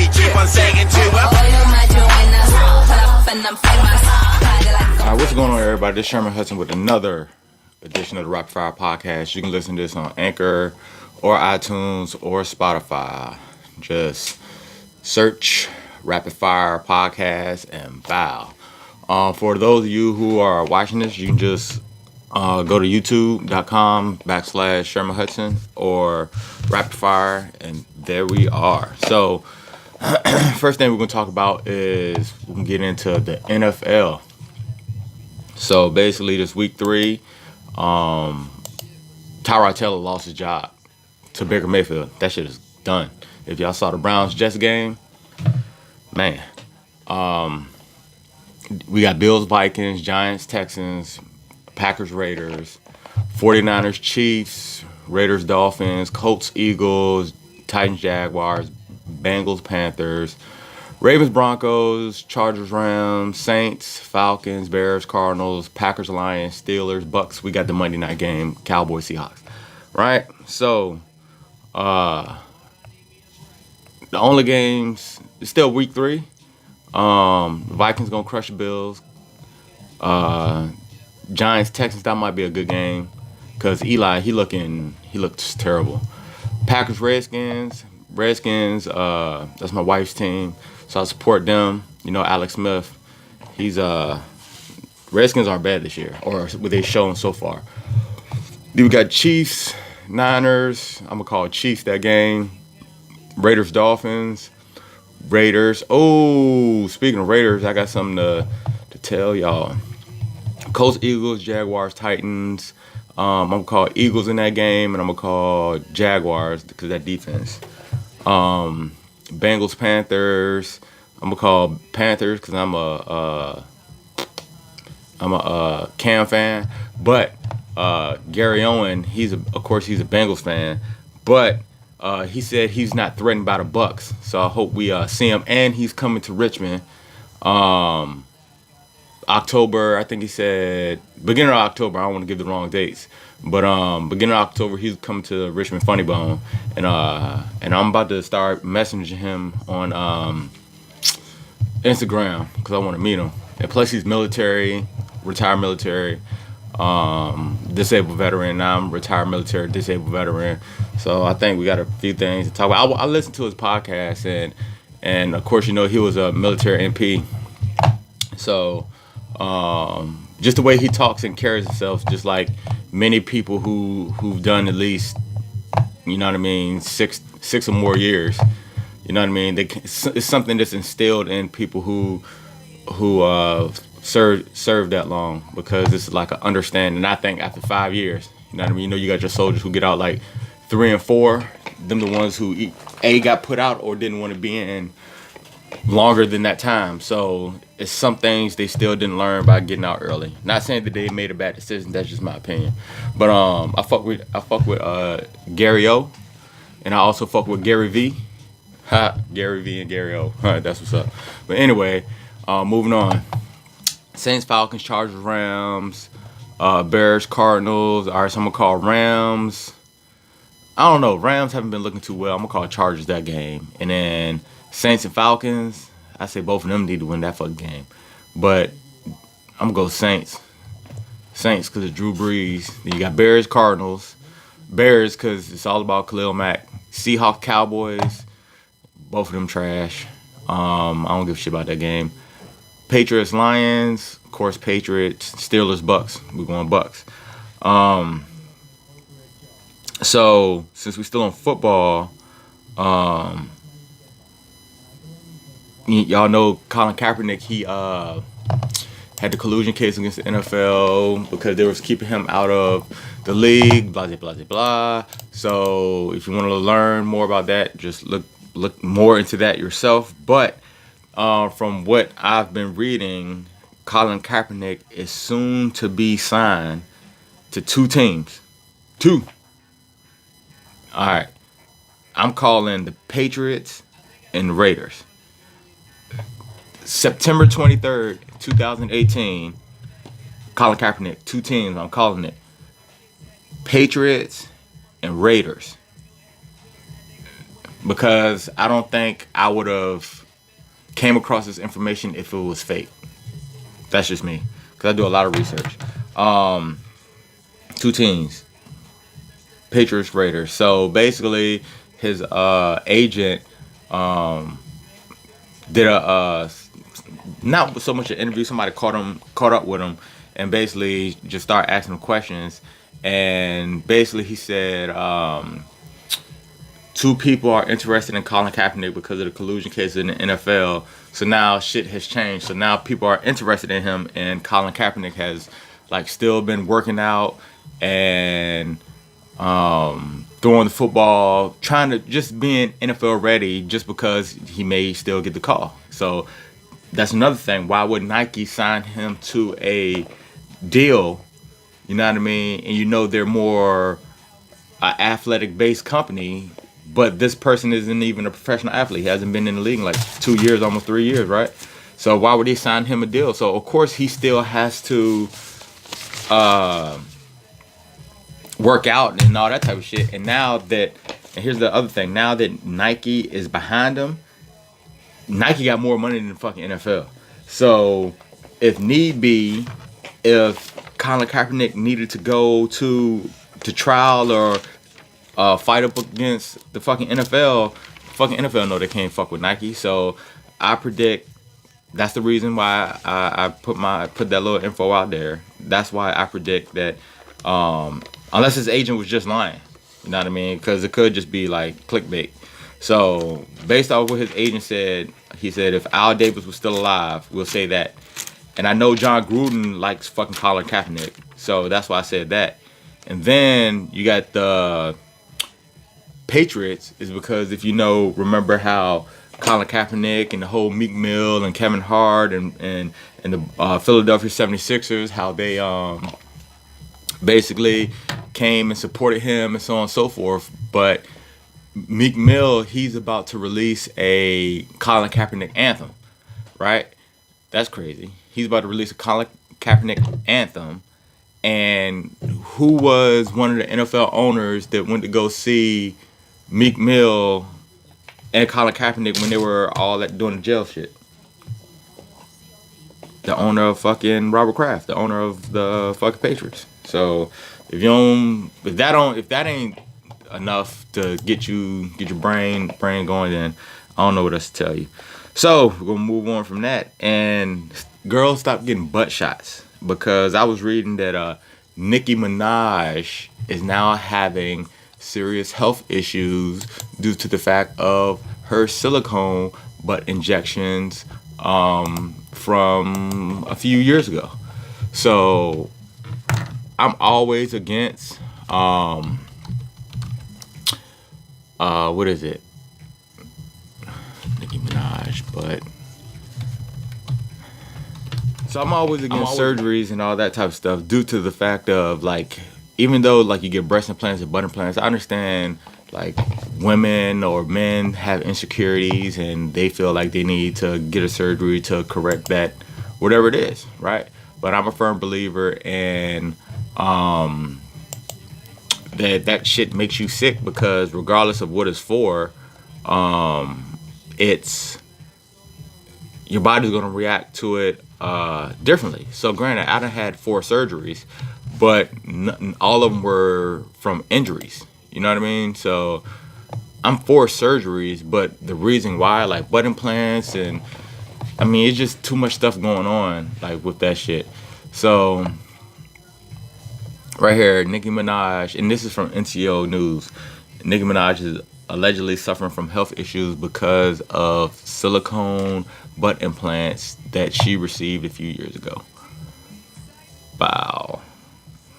we keep on saying to him. Alright, what's going on, everybody? This is Sherman Hudson with another edition of the Rapid Fire Podcast. You can listen to this on Anchor or iTunes or Spotify. Just search Rapid Fire Podcast and bow. For those of you who are watching this, you can just go to youtube.com/Sherman Hudson or Rapid Fire, and there we are. So, first thing we're going to talk about is we can get into the NFL. So, basically, this week 3, Tyrod Taylor lost his job to Baker Mayfield. That shit is done. If y'all saw the Browns-Jets game, man. We got Bills, Vikings, Giants, Texans, Packers, Raiders, 49ers, Chiefs, Raiders, Dolphins, Colts, Eagles, Titans, Jaguars, Bengals, Panthers, Ravens, Broncos, Chargers, Rams, Saints, Falcons, Bears, Cardinals, Packers, Lions, Steelers, Bucks. We got the Monday night game, Cowboys, Seahawks. Right? So, the only games, it's still week 3. Vikings gonna crush the Bills. Giants, Texans, that might be a good game. Cause Eli, he looks terrible. Packers, Redskins, that's my wife's team. So I support them. You know, Alex Smith, Redskins aren't bad this year, or what they've shown so far. Then we got Chiefs, Niners. I'm gonna call Chiefs that game. Raiders, Dolphins. Raiders. Oh, speaking of Raiders, I got something to tell y'all. Colts, Eagles, Jaguars, Titans. I'm going to call Eagles in that game, and I'm going to call Jaguars because that defense. Bengals, Panthers. I'm going to call Panthers because I'm a Cam fan. But Gary Owen, he's a Bengals fan. But he said he's not threatened by the Bucks, so I hope we see him. And he's coming to Richmond, October. I think he said beginning of October. I don't want to give the wrong dates, but beginning of October he's coming to Richmond Funny Bone, and I'm about to start messaging him on Instagram because I want to meet him. And plus he's military, retired military. Disabled veteran. Now I'm retired military, disabled veteran. So I think we got a few things to talk about. I listened to his podcast, and of course, you know, he was a military MP. So just the way he talks and carries himself, just like many people who've done at least, you know what I mean, six or more years. You know what I mean? It's something that's instilled in people who serve that long, because it's like an understanding. I think after 5 years, you know what I mean, you know, you got your soldiers who get out like 3 and 4, them the ones who got put out or didn't want to be in longer than that time. So it's some things they still didn't learn by getting out early. Not saying that they made a bad decision, that's just my opinion. But I fuck with Gary O, and I also fuck with Gary V. Gary V and Gary O. That's what's up. But anyway, moving on. Saints, Falcons, Chargers, Rams, Bears, Cardinals. All right, so I'm going to call Rams. I don't know. Rams haven't been looking too well. I'm going to call Chargers that game. And then Saints and Falcons, I say both of them need to win that fucking game. But I'm going to go Saints. Saints because of Drew Brees. Then you got Bears, Cardinals. Bears because it's all about Khalil Mack. Seahawks, Cowboys. Both of them trash. I don't give a shit about that game. Patriots, Lions, of course, Patriots, Steelers, Bucks. We're going Bucks. So, since we're still on football, y'all know Colin Kaepernick, he had the collusion case against the NFL because they was keeping him out of the league, blah, blah, blah, blah. So, if you want to learn more about that, just look more into that yourself. But from what I've been reading, Colin Kaepernick is soon to be signed to 2 teams. 2. All right. I'm calling the Patriots and Raiders. September 23rd, 2018, Colin Kaepernick, 2 teams, I'm calling it. Patriots and Raiders. because I don't think I would have came across this information if it was fake. That's just me, because I do a lot of research. Two teams, Patriots, Raiders. So basically, his agent did a not so much an interview. Somebody caught up with him, and basically just started asking him questions. And basically, he said two people are interested in Colin Kaepernick because of the collusion case in the NFL. So now shit has changed. So now people are interested in him, and Colin Kaepernick has like still been working out and throwing the football, trying to just being NFL ready, just because he may still get the call. So that's another thing. Why would Nike sign him to a deal? You know what I mean? And you know they're more athletic based company, but this person isn't even a professional athlete. He hasn't been in the league in like 2 years, almost 3 years, right? So why would he sign him a deal? So of course he still has to work out and all that type of shit. And now that, and here's the other thing, now that Nike is behind him, Nike got more money than the fucking NFL. So if need be, if Colin Kaepernick needed to go to trial or fight up against the fucking NFL know they can't fuck with Nike. So I predict that's the reason why I put that little info out there. That's why I predict that unless his agent was just lying, you know what I mean? Because it could just be like clickbait. So based off what his agent said, he said if Al Davis was still alive, we'll say that. And I know John Gruden likes fucking Colin Kaepernick, so that's why I said that. And then you got the Patriots, is because if you remember how Colin Kaepernick and the whole Meek Mill and Kevin Hart and the Philadelphia 76ers, how they basically came and supported him and so on and so forth. But Meek Mill, he's about to release a Colin Kaepernick anthem, right? That's crazy. He's about to release a Colin Kaepernick anthem. And who was one of the NFL owners that went to go see Meek Mill and Colin Kaepernick when they were all doing the jail shit? The owner of fucking Robert Kraft, the owner of the fucking Patriots. So if that ain't enough to get your brain going, then I don't know what else to tell you. So we're gonna move on from that, and girls stop getting butt shots, because I was reading that Nicki Minaj is now having serious health issues due to the fact of her silicone butt injections from a few years ago. So I'm always against what is it? Nicki Minaj, but so I'm always against surgeries and all that type of stuff due to the fact of, like, even though like you get breast implants and butt implants, I understand like women or men have insecurities and they feel like they need to get a surgery to correct that, whatever it is, right? But I'm a firm believer in that shit makes you sick, because regardless of what it's for, it's your body's gonna react to it differently. So granted, I done had 4 surgeries, but all of them were from injuries. You know what I mean? So I'm for surgeries, but the reason why, like butt implants, and I mean, it's just too much stuff going on like with that shit. So right here, Nicki Minaj, and this is from NCO News. Nicki Minaj is allegedly suffering from health issues because of silicone butt implants that she received a few years ago. Wow.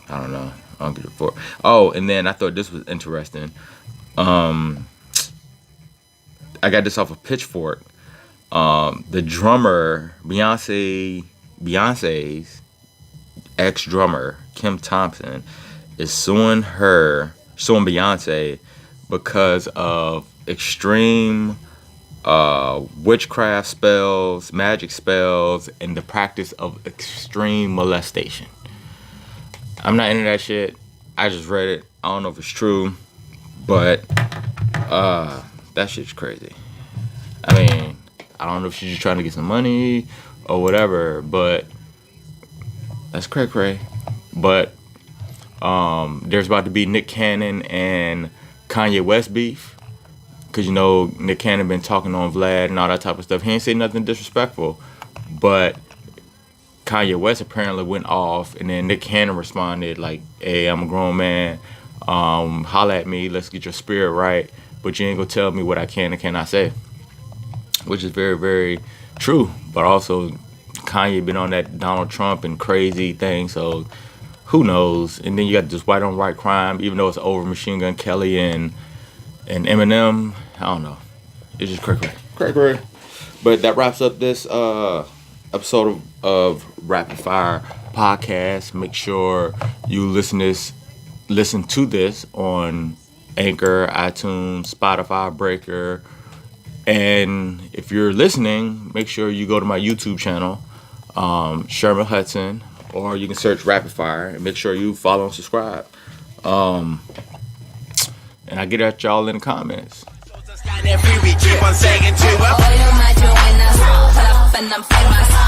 I don't know. I don't get it for. Oh, and then I thought this was interesting. I got this off of Pitchfork. The drummer, Beyonce's ex-drummer, Kim Thompson, is suing Beyonce because of extreme witchcraft spells, magic spells, and the practice of extreme molestation. I'm not into that shit. I just read it. I don't know if it's true, but That shit's crazy. I mean, I don't know if she's just trying to get some money or whatever, but that's cray. But there's about to be Nick Cannon and Kanye West beef. Because, you know, Nick Cannon been talking on Vlad and all that type of stuff. He ain't say nothing disrespectful. But Kanye West apparently went off, and then Nick Cannon responded like, hey, I'm a grown man. Holla at me. Let's get your spirit right. But you ain't gonna tell me what I can and cannot say. Which is very, very true. But also, Kanye been on that Donald Trump and crazy thing, so who knows? And then you got this white on white crime, even though it's over Machine Gun Kelly and Eminem. I don't know. It's just cray. But that wraps up this episode of Rapid Fire Podcast. Make sure you listen to this on Anchor, iTunes, Spotify, Breaker. And if you're listening, make sure you go to my YouTube channel, Sherman Hudson, or you can search Rapid Fire and make sure you follow and subscribe. And I get at y'all in the comments. Every week, keep on saying to her.